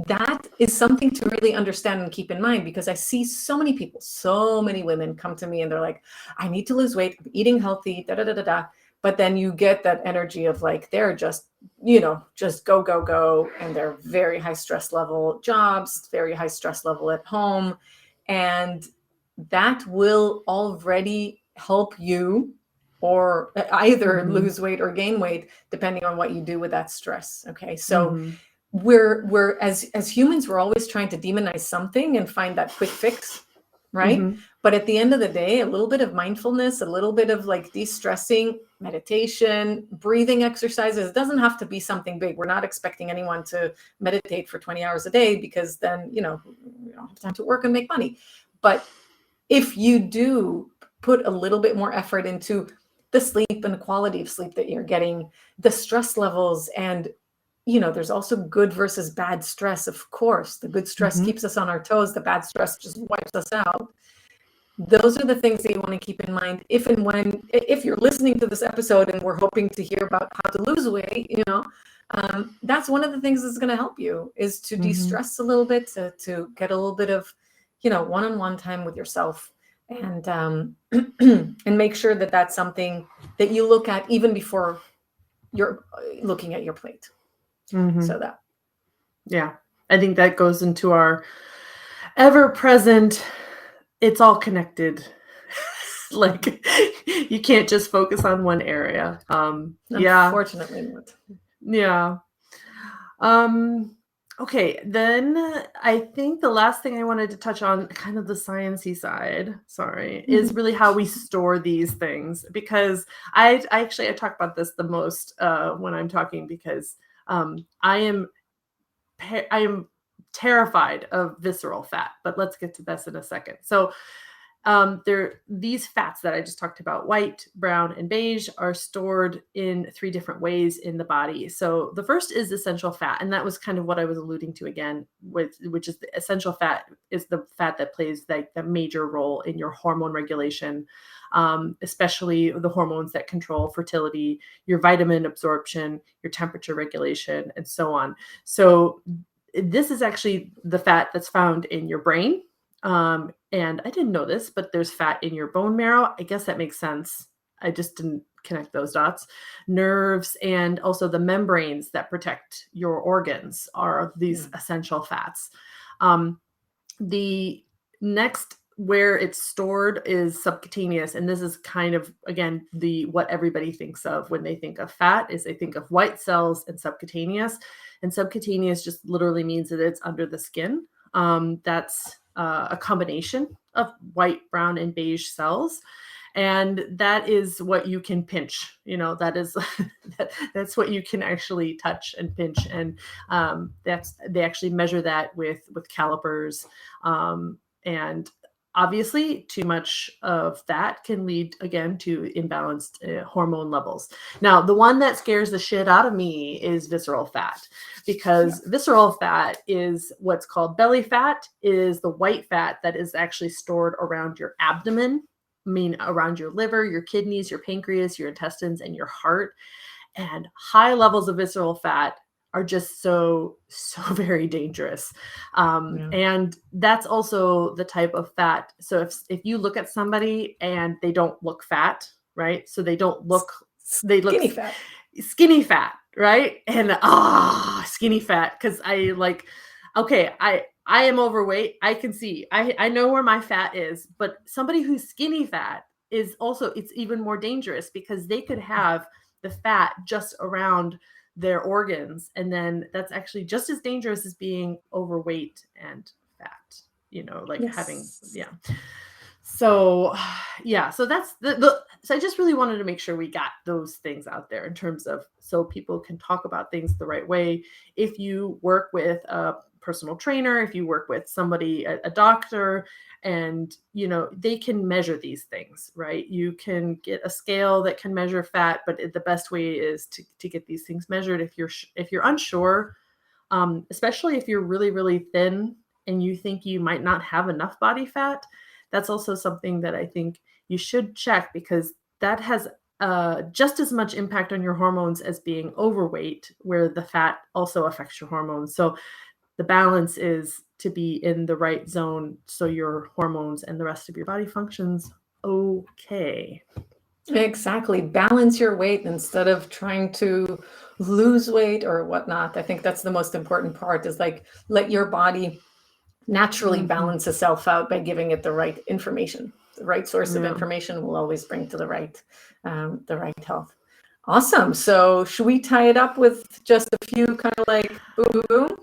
that is something to really understand and keep in mind, because I see so many people, so many women come to me and they're like, I need to lose weight, I'm eating healthy, da da da da da. But then you get that energy of, like, they're just, just go, go, go. And they're very high stress level jobs, very high stress level at home. And that will already help you, or either lose weight or gain weight, depending on what you do with that stress. Okay. So we're as humans, we're always trying to demonize something and find that quick fix, right? But at the end of the day, a little bit of mindfulness, a little bit of, like, de-stressing, meditation, breathing exercises, it doesn't have to be something big. We're not expecting anyone to meditate for 20 hours a day, because then, we don't have time to work and make money. But if you do put a little bit more effort into the sleep and the quality of sleep that you're getting, the stress levels, and there's also good versus bad stress. Of course, the good stress keeps us on our toes. The bad stress just wipes us out. Those are the things that you want to keep in mind if you're listening to this episode and we're hoping to hear about how to lose weight. That's one of the things that's going to help you, is to de-stress a little bit, to get a little bit of, one-on-one time with yourself, and and make sure that that's something that you look at even before you're looking at your plate. So that. Yeah, I think that goes into our ever-present, it's all connected. Like, you can't just focus on one area. Unfortunately not. Yeah. Okay, then I think the last thing I wanted to touch on, kind of the sciencey side, is really how we store these things, because I talk about this the most when I'm talking, because I am terrified of visceral fat, but let's get to this in a second. So these fats that I just talked about, white, brown, and beige, are stored in 3 different ways in the body. So the first is essential fat, and that was kind of what I was alluding to again, which is the essential fat is the fat that plays like the major role in your hormone regulation, especially the hormones that control fertility, your vitamin absorption, your temperature regulation, and so on. So this is actually the fat that's found in your brain. And I didn't know this, but there's fat in your bone marrow. I guess that makes sense. I just didn't connect those dots. Nerves, and also the membranes that protect your organs are these essential fats. The next where it's stored is subcutaneous. And this is kind of, again, what everybody thinks of when they think of fat, is they think of white cells and subcutaneous. And subcutaneous just literally means that it's under the skin. That's a combination of white, brown, and beige cells. And that is what you can pinch, that is, that's what you can actually touch and pinch. And they actually measure that with calipers. And obviously, too much of that can lead, again, to imbalanced hormone levels. Now, the one that scares the shit out of me is visceral fat, because visceral fat is what's called belly fat, is the white fat that is actually stored around your abdomen, around your liver, your kidneys, your pancreas, your intestines, and your heart. And high levels of visceral fat are just so very dangerous. And that's also the type of fat. So if you look at somebody and they don't look fat, right? So they look skinny fat, right? And skinny fat. Cause I am overweight. I can see, I know where my fat is, but somebody who's skinny fat is also, it's even more dangerous, because they could have the fat just around their organs. And then that's actually just as dangerous as being overweight and fat, having. So yeah, so that's so I just really wanted to make sure we got those things out there in terms of, so people can talk about things the right way. If you work with a personal trainer, if you work with somebody, a doctor, and they can measure these things, right? You can get a scale that can measure fat, but the best way is to get these things measured. If you're unsure, especially if you're really, really thin and you think you might not have enough body fat, that's also something that I think you should check, because that has just as much impact on your hormones as being overweight, where the fat also affects your hormones. So the balance is to be in the right zone so your hormones and the rest of your body functions okay. Exactly. Balance your weight instead of trying to lose weight or whatnot. I think that's the most important part, is like, let your body naturally balance itself out by giving it the right information. The right source of information will always bring to the right health. Awesome. So should we tie it up with just a few kind of like boom, boom, boom?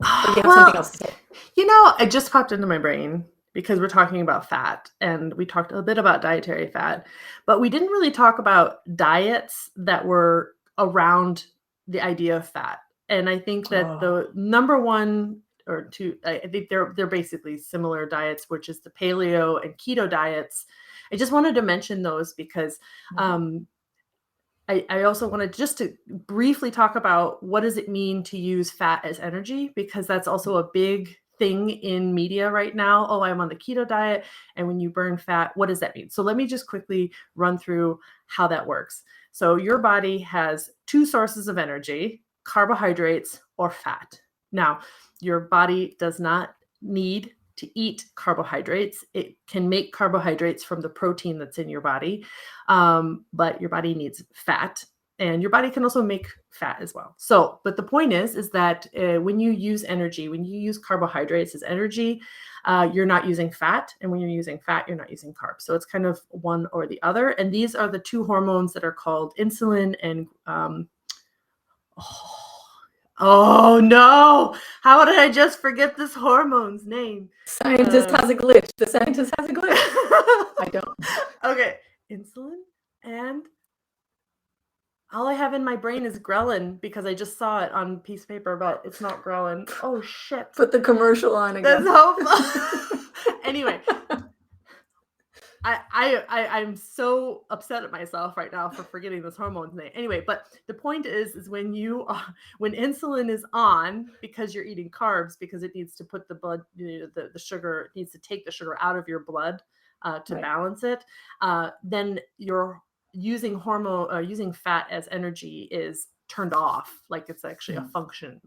Or do you have something else to say? It just popped into my brain because we're talking about fat, and we talked a bit about dietary fat, but we didn't really talk about diets that were around the idea of fat. And I think that the number one or two, I think they're basically similar diets, which is the paleo and keto diets. I just wanted to mention those because I also wanted just to briefly talk about what does it mean to use fat as energy, because that's also a big thing in media right now. Oh, I'm on the keto diet. And when you burn fat, what does that mean? So let me just quickly run through how that works. So your body has two sources of energy: carbohydrates or fat. Now, your body does not need to eat carbohydrates. It can make carbohydrates from the protein that's in your body, but your body needs fat, and your body can also make fat as well. So, but the point is that when you use energy, when you use carbohydrates as energy, you're not using fat. And when you're using fat, you're not using carbs. So it's kind of one or the other. And these are the two hormones that are called insulin and oh no! How did I just forget this hormone's name? Scientist has a glitch. The scientist has a glitch. I don't. Okay, insulin, and all I have in my brain is ghrelin, because I just saw it on piece of paper, but it's not ghrelin. Oh shit! Put the commercial on again. That's hopeful. Anyway, I'm so upset at myself right now for forgetting this hormone's name. Anyway, but the point is when insulin is on, because you're eating carbs, because it needs to put the blood, the sugar, it needs to take the sugar out of your blood to balance it. Then you're using fat as energy is turned off, like it's actually a function.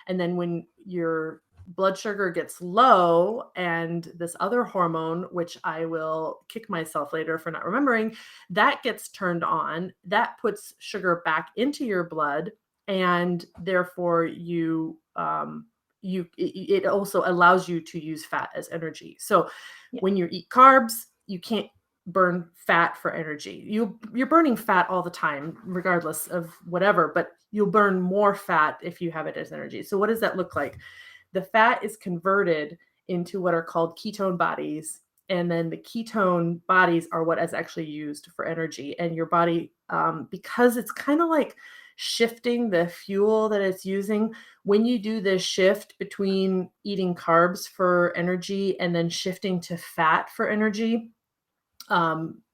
And then when your blood sugar gets low, and this other hormone, which I will kick myself later for not remembering, that gets turned on, that puts sugar back into your blood, and therefore it also allows you to use fat as energy. So when you eat carbs, you can't burn fat for energy. You're burning fat all the time, regardless of whatever, but you'll burn more fat if you have it as energy. So what does that look like? The fat is converted into what are called ketone bodies. And then the ketone bodies are what is actually used for energy. And your body, because it's kind of like shifting the fuel that it's using, when you do this shift between eating carbs for energy and then shifting to fat for energy,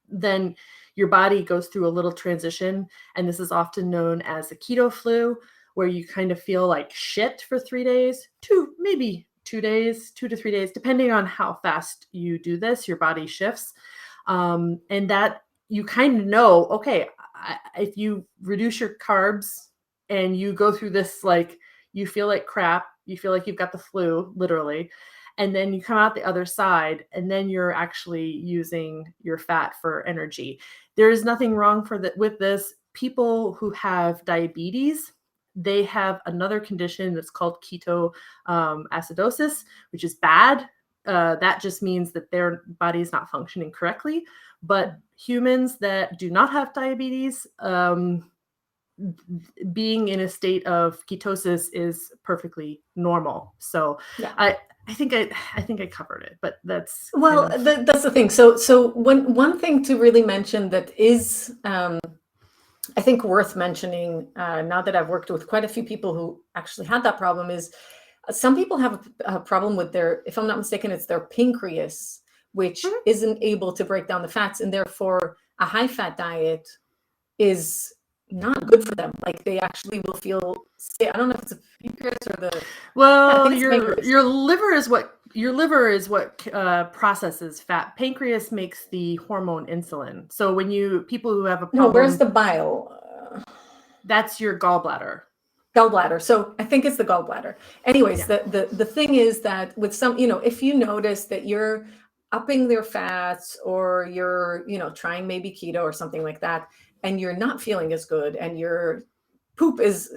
then your body goes through a little transition. And this is often known as the keto flu, where you kind of feel like shit for 3 days, maybe 2 days, 2 to 3 days, depending on how fast you do this, your body shifts. And that you kind of know, okay, if you reduce your carbs and you go through this, like you feel like crap, you feel like you've got the flu, literally, and then you come out the other side, and then you're actually using your fat for energy. There is nothing wrong with this. People who have diabetes, they have another condition that's called ketoacidosis, which is bad. That just means that their body is not functioning correctly. But humans that do not have diabetes, being in a state of ketosis is perfectly normal. So I think I covered it, but that's Well, kind of... that's the thing. So one thing to really mention that is, I think, worth mentioning, now that I've worked with quite a few people who actually had that problem, is some people have a problem with their, if I'm not mistaken, it's their pancreas, which Mhm. isn't able to break down the fats, and therefore a high fat diet is not good for them. Like they actually will feel sick. I don't know if it's a pancreas or the, yeah, I Well, think it's pancreas. your liver is what processes fat. Pancreas makes the hormone insulin. So when people who have a No, where's problem, the bile? that's your gallbladder. Gallbladder. So I think it's the gallbladder. Anyways, Yeah. the thing is that with some, if you notice that you're upping their fats, or you're, trying maybe keto or something like that, and you're not feeling as good, and your poop is,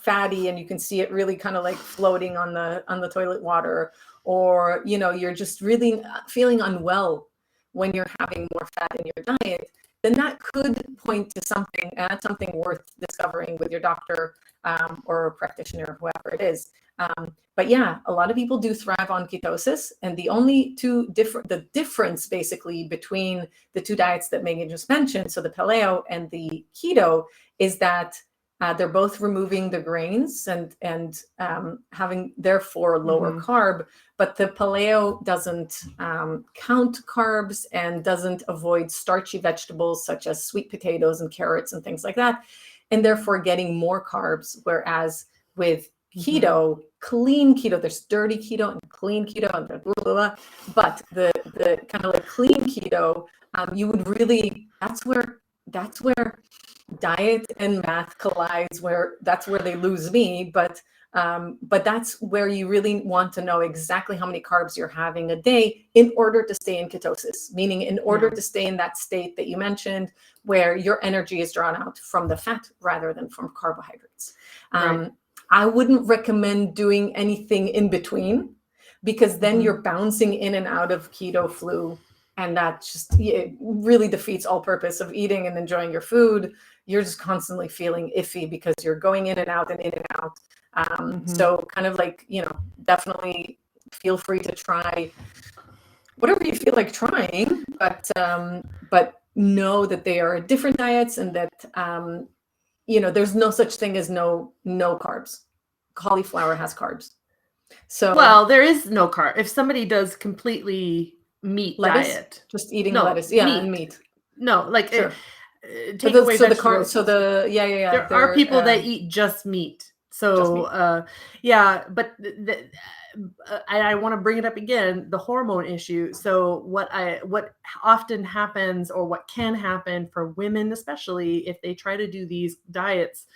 fatty, and you can see it really kind of like floating on the toilet water, or, you're just really feeling unwell when you're having more fat in your diet, then that could point to something worth discovering with your doctor, or a practitioner, whoever it is. But yeah, a lot of people do thrive on ketosis, and the difference basically between the two diets that Megan just mentioned, so the paleo and the keto, is that they're both removing the grains and having therefore lower carb, but the paleo doesn't count carbs and doesn't avoid starchy vegetables such as sweet potatoes and carrots and things like that, and therefore getting more carbs. Whereas with keto, clean keto, there's dirty keto and clean keto and blah, blah, blah, but the kind of like clean keto, you would really, that's where diet and math collides, that's where they lose me. But that's where you really want to know exactly how many carbs you're having a day in order to stay in ketosis, meaning in order to stay in that state that you mentioned, where your energy is drawn out from the fat rather than from carbohydrates. Right. I wouldn't recommend doing anything in between, because then you're bouncing in and out of keto flu, and that just, it really defeats all purpose of eating and enjoying your food. You're just constantly feeling iffy because you're going in and out and in and out. So kind of like, definitely feel free to try whatever you feel like trying, but know that they are different diets, and that there's no such thing as no carbs. Cauliflower has carbs. So, well, there is no carb. If somebody does completely meat lettuce, diet, just eating no lettuce, yeah, meat, and meat. no, like Sure. take away vegetables. Yeah, There are they're people that eat just meat. just So, meat. yeah, but I want to bring it up again, the hormone issue. So what often happens, or what can happen for women, especially if they try to do these diets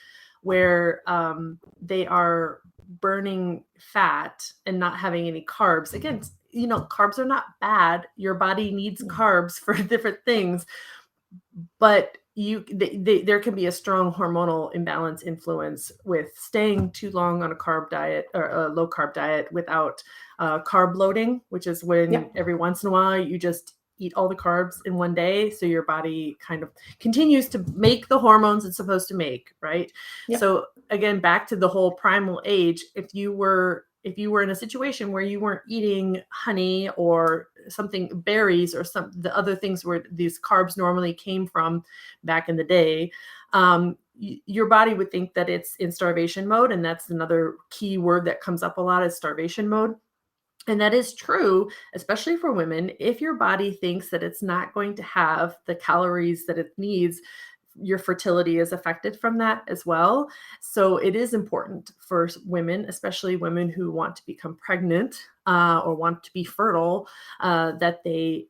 where they are burning fat and not having any carbs. Again, carbs are not bad. Your body needs carbs for different things, but there can be a strong hormonal imbalance influence with staying too long on a carb diet or a low carb diet without carb loading, which is when every once in a while you just eat all the carbs in one day. So your body kind of continues to make the hormones it's supposed to make, right? Yep. So again, back to the whole primal age, if you were in a situation where you weren't eating honey or something, berries, or the other things where these carbs normally came from back in the day, your body would think that it's in starvation mode. And that's another key word that comes up a lot, is starvation mode. And that is true, especially for women. If your body thinks that it's not going to have the calories that it needs, your fertility is affected from that as well. So it is important for women, especially women who want to become pregnant or want to be fertile, that they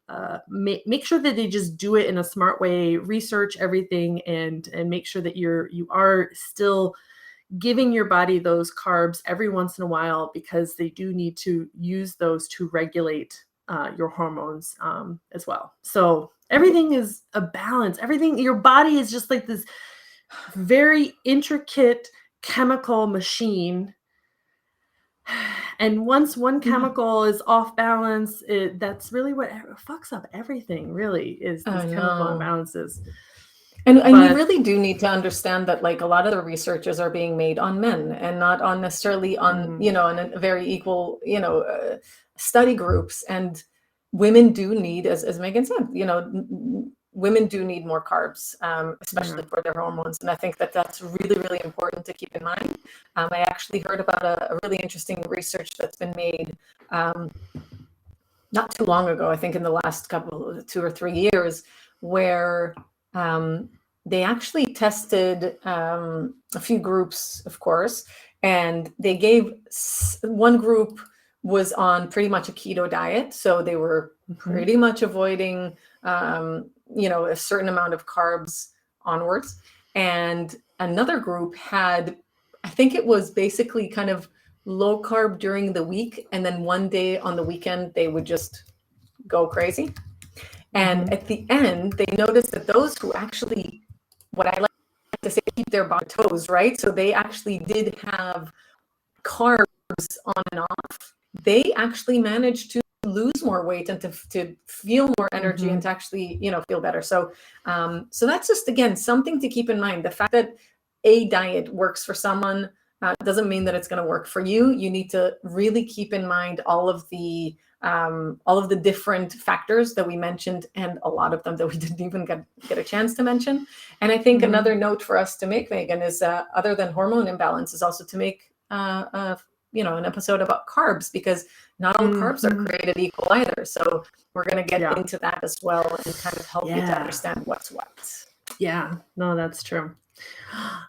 make sure that they just do it in a smart way, research everything, and make sure that you are still giving your body those carbs every once in a while, because they do need to use those to regulate your hormones as well. So everything is a balance. Everything, your body is just like this very intricate chemical machine. And once one chemical is off balance, that's really what fucks up everything, really, is these chemical imbalances. And we But really do need to understand that like a lot of the researches are being made on men and not on necessarily on, mhm, on a very equal, study groups. And women do need, as Megan said, women do need more carbs, yeah. especially for their hormones. And I think that that's really, really important to keep in mind. I actually heard about a really interesting research that's been made not too long ago, I think in the last 2 or 3 years, where they actually tested a few groups, of course, and they gave one group was on pretty much a keto diet. So they were Mhm, pretty much avoiding, a certain amount of carbs onwards. And another group had, I think it was basically kind of low carb during the week, and then one day on the weekend they would just go crazy. And mhm, at the end, they noticed that those who actually, what I like to say, keep their body toes, right? So they actually did have carbs on and off. They actually managed to lose more weight and to feel more energy and mhm, to actually, feel better. So that's just, again, something to keep in mind. The fact that a diet works for someone doesn't mean that it's going to work for you. You need to really keep in mind all of the different factors that we mentioned, and a lot of them that we didn't even get a chance to mention. And I think mhm. another note for us to make, Megan, is other than hormone imbalance, is also to make an episode about carbs, because not all carbs are Mhm. created equal either. So we're going to get Yeah. into that as well and kind of help you to Yeah. understand what's what. Yeah. No, that's true.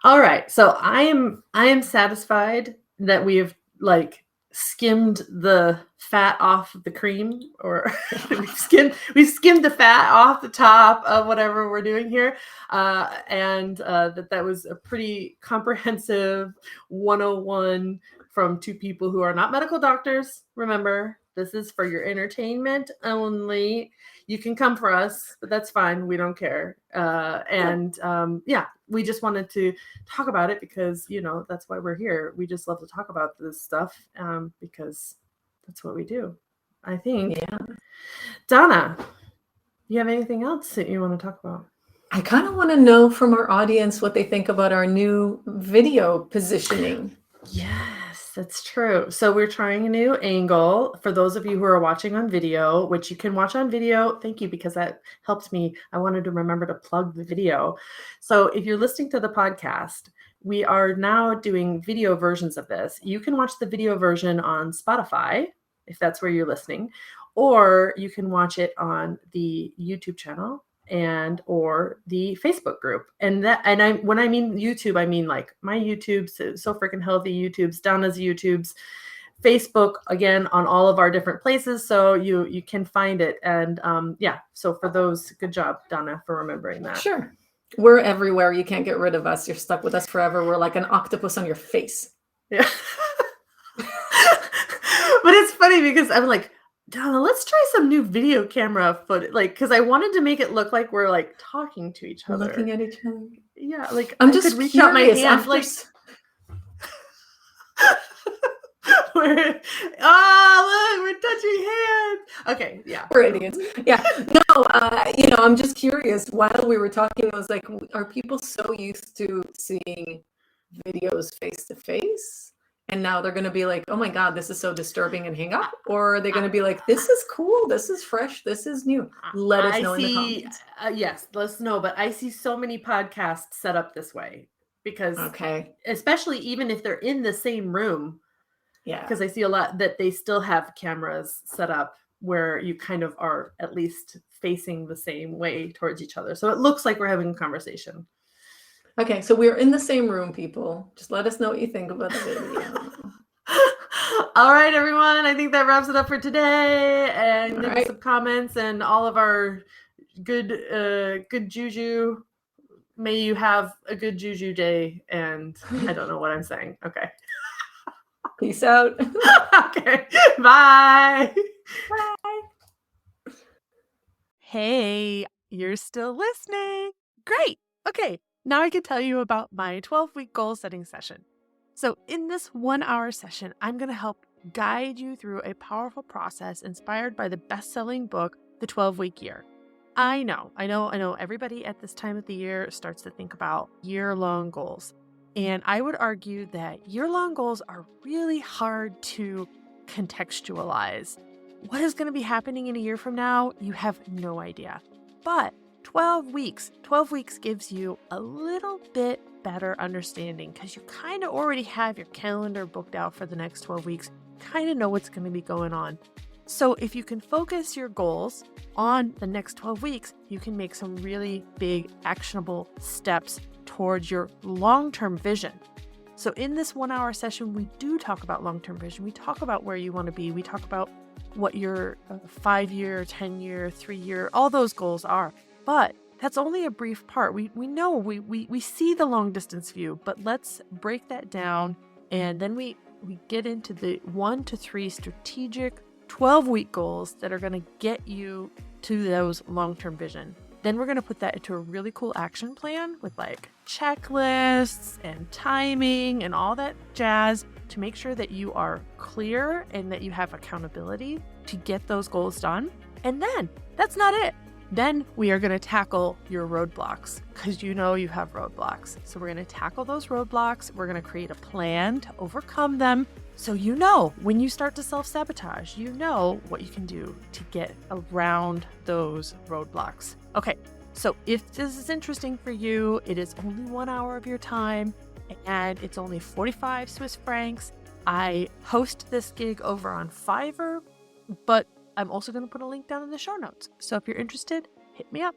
All right. So I am satisfied that we have like skimmed the fat off of the cream, or we've skimmed the fat off the top of whatever we're doing here. And that was a pretty comprehensive 101 from two people who are not medical doctors. Remember, this is for your entertainment only. You can come for us, but that's fine. We don't care. Yeah, we just wanted to talk about it because, that's why we're here. We just love to talk about this stuff because that's what we do. I think. Yeah. Donna, you have anything else that you want to talk about? I kind of want to know from our audience what they think about our new video positioning. Yes, that's true. So we're trying a new angle for those of you who are watching on video, which you can watch on video. Thank you, because that helped me. I wanted to remember to plug the video. So if you're listening to the podcast, we are now doing video versions of this. You can watch the video version on Spotify, if that's where you're listening, or you can watch it on the YouTube channel and or the Facebook group. And when I mean YouTube, I mean like my YouTube's, So Frickin Healthy YouTube's, Danna's YouTube's, Facebook, again, on all of our different places, so you can find it. And so for those, good job, Donna, for remembering that. Sure. We're everywhere. You can't get rid of us. You're stuck with us forever. We're like an octopus on your face. Yeah. But it's funny because I'm like, Donna, let's try some new video camera footage, like, because I wanted to make it look like we're like talking to each other. Looking at each other. Yeah, like I'm I just could reach out my curious. hand, like look, we're touching hands. Okay, yeah. We're idiots. Yeah. No, I'm just curious. While we were talking, I was like, are people so used to seeing videos face to face? And now they're going to be like, oh my God, this is so disturbing, and hang up? Or are they going to be like, this is cool, this is fresh, this is new? Let us know in the comments. Yes, let us know. But I see so many podcasts set up this way because, Okay. especially even if they're in the same room, Yeah. because I see a lot that they still have cameras set up where you kind of are at least facing the same way towards each other. So it looks like we're having a conversation. Okay, so we're in the same room, people. Just let us know what you think about the video. All right, everyone. I think that wraps it up for today. And All leave us right. some comments and all of our good juju. May you have a good juju day. And I don't know what I'm saying. Okay. Peace out. Okay. Bye. Bye. Hey, you're still listening. Great. Okay. Now I can tell you about my 12-week goal setting session. So in this 1-hour session, I'm going to help guide you through a powerful process inspired by the best-selling book, The 12-Week Year. I know. Everybody at this time of the year starts to think about year-long goals. And I would argue that year-long goals are really hard to contextualize. What is going to be happening in a year from now? You have no idea. But 12 weeks gives you a little bit better understanding because you kind of already have your calendar booked out for the next 12 weeks, kind of know what's going to be going on. So if you can focus your goals on the next 12 weeks, you can make some really big actionable steps towards your long-term vision. So in this 1-hour session, we do talk about long-term vision. We talk about where you want to be. We talk about what your 5-year, 10-year, 3-year, all those goals are. But that's only a brief part. We know, we see the long distance view, but let's break that down. And then we get into the 1 to 3 strategic 12-week goals that are going to get you to those long-term vision. Then we're going to put that into a really cool action plan with like checklists and timing and all that jazz to make sure that you are clear and that you have accountability to get those goals done. And then that's not it. Then we are going to tackle your roadblocks because you know you have roadblocks. So we're going to tackle those roadblocks. We're going to create a plan to overcome them. So you know when you start to self-sabotage, you know what you can do to get around those roadblocks. Okay, so if this is interesting for you, it is only 1 hour of your time and it's only 45 Swiss francs. I host this gig over on Fiverr, but I'm also going to put a link down in the show notes. So if you're interested, hit me up.